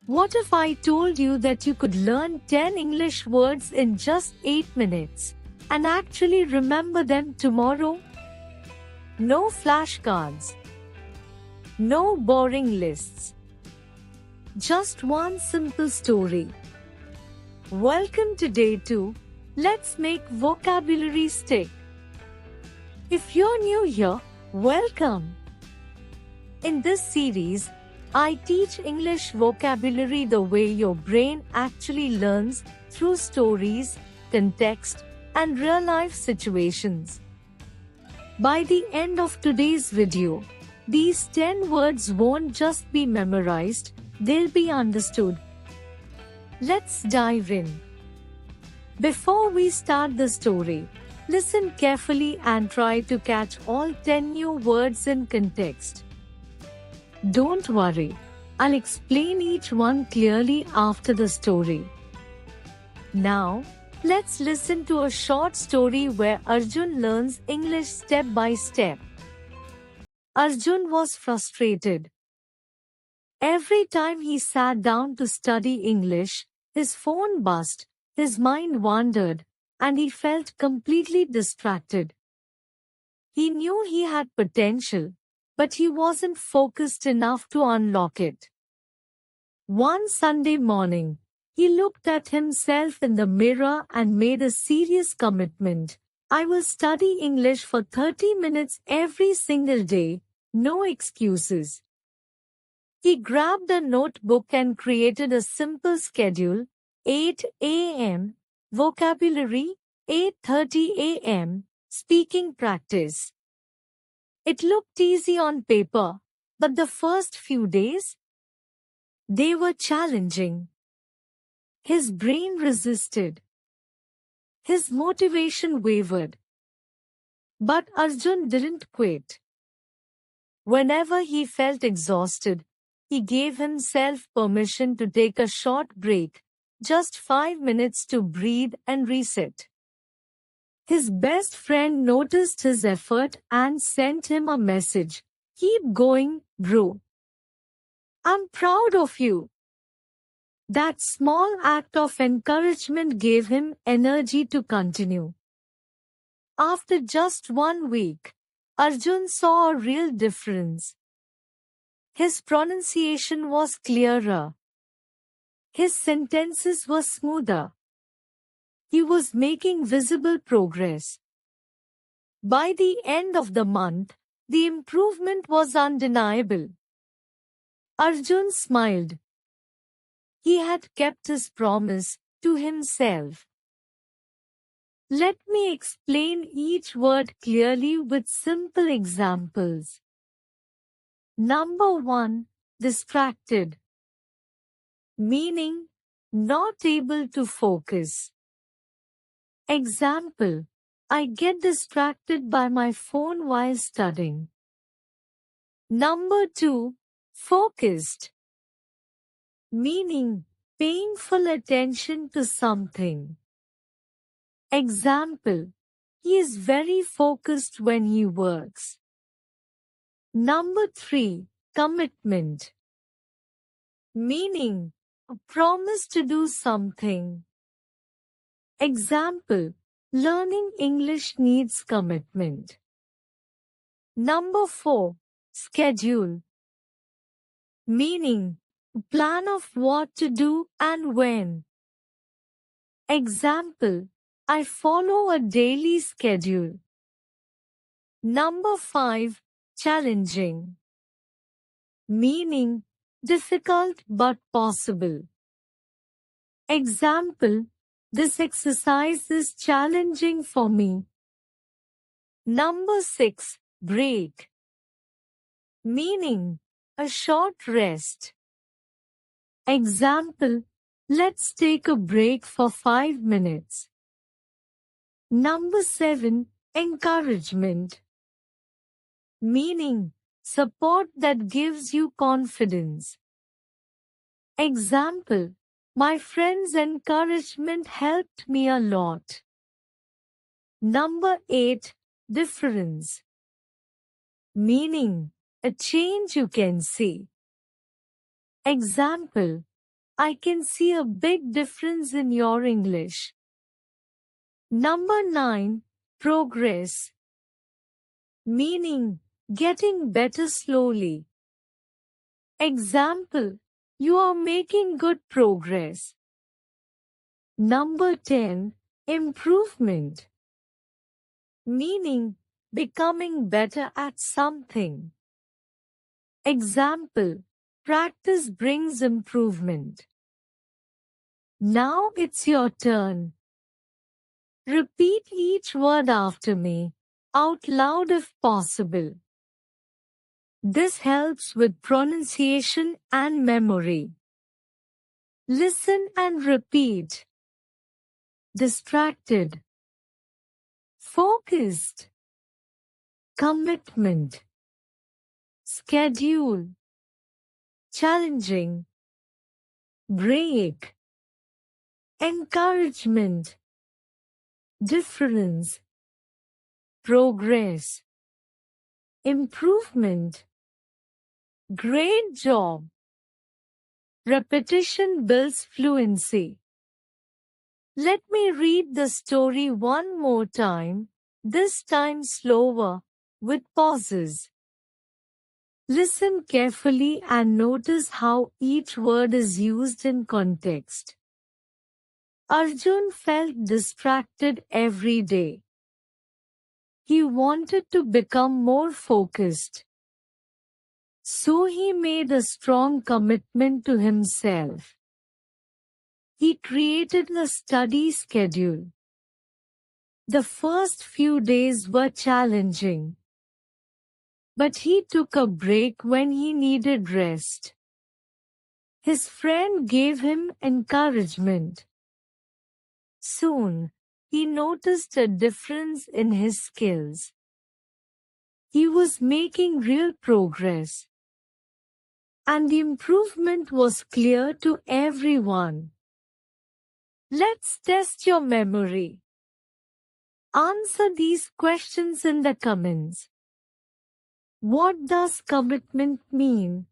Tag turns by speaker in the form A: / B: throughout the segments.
A: What if I told you that you could learn 10 English words in just 8 minutes and actually remember them tomorrow? No flashcards. No boring lists. Just one simple story. Welcome to day 2. Let's make vocabulary stick. If you're new here, welcome. In this series, I teach English vocabulary the way your brain actually learns, through stories, context, and real-life situations. By the end of today's video, these 10 words won't just be memorized, they'll be understood. Let's dive in. Before we start the story, listen carefully and try to catch all 10 new words in context. Don't worry, I'll explain each one clearly after the story. Now, let's listen to a short story where Arjun learns English step by step. Arjun was frustrated. Every time he sat down to study English, his phone buzzed, his mind wandered, and he felt completely distracted. He knew he had potential, but he wasn't focused enough to unlock it. One Sunday morning, he looked at himself in the mirror and made a serious commitment. I will study English for 30 minutes every single day, no excuses. He grabbed a notebook and created a simple schedule: 8 a.m. vocabulary, 8:30 a.m. speaking practice. It looked easy on paper, but the first few days, they were challenging. His brain resisted. His motivation wavered. But Arjun didn't quit. Whenever he felt exhausted, he gave himself permission to take a short break, just 5 minutes to breathe and reset. His best friend noticed his effort and sent him a message: "Keep going, bro. I'm proud of you." That small act of encouragement gave him energy to continue. After just 1 week, Arjun saw a real difference. His pronunciation was clearer. His sentences were smoother. He was making visible progress. By the end of the month, the improvement was undeniable. Arjun smiled. He had kept his promise to himself. Let me explain each word clearly with simple examples. Number 1, distracted. Meaning, not able to focus. Example: I get distracted by my phone while studying. Number 2, focused. Meaning, paying full attention to something. Example: he is very focused when he works. Number 3, commitment. Meaning, a promise to do something. Example: learning English needs commitment. Number 4, schedule. Meaning, a plan of what to do and when. Example: I follow a daily schedule. Number 5, challenging. Meaning, difficult but possible. Example: this exercise is challenging for me. Number 6, break. Meaning, a short rest. Example: let's take a break for 5 minutes. Number 7, encouragement. Meaning, support that gives you confidence. Example: my friend's encouragement helped me a lot. Number 8, difference. Meaning, a change you can see. Example: I can see a big difference in your English. Number 9. Progress. Meaning, getting better slowly. Example, you are making good progress. Number 10. Improvement. Meaning, becoming better at something. Example, practice brings improvement. Now it's your turn. Repeat each word after me, out loud if possible. This helps with pronunciation and memory. Listen and repeat. Distracted. Focused. Commitment. Schedule. Challenging. Break. Encouragement. Difference. Progress. Improvement. Great job. Repetition builds fluency. Let me read the story one more time, this time slower, with pauses. Listen carefully and notice how each word is used in context. Arjun felt distracted every day. He wanted to become more focused. So he made a strong commitment to himself. He created a study schedule. The first few days were challenging. But he took a break when he needed rest. His friend gave him encouragement. Soon, he noticed a difference in his skills. He was making real progress. And the improvement was clear to everyone. Let's test your memory. Answer these questions in the comments. What does commitment mean?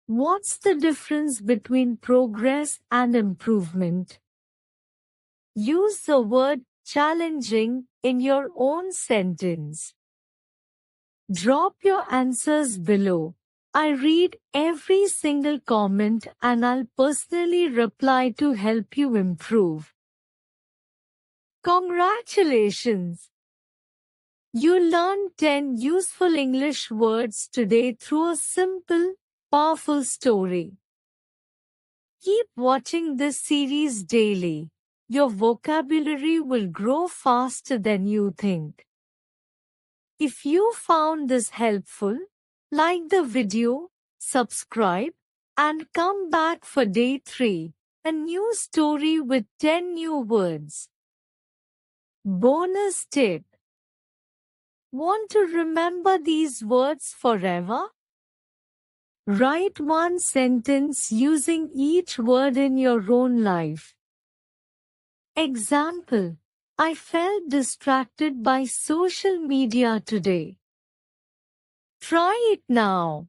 A: What's the difference between progress and improvement? Use the word challenging in your own sentence. Drop your answers below. I read every single comment and I'll personally reply to help you improve. Congratulations! You learned 10 useful English words today through a simple, powerful story. Keep watching this series daily. Your vocabulary will grow faster than you think. If you found this helpful, like the video, subscribe, and come back for day 3, a new story with 10 new words. Bonus tip. Want to remember these words forever? Write one sentence using each word in your own life. Example, I felt distracted by social media today. Try it now.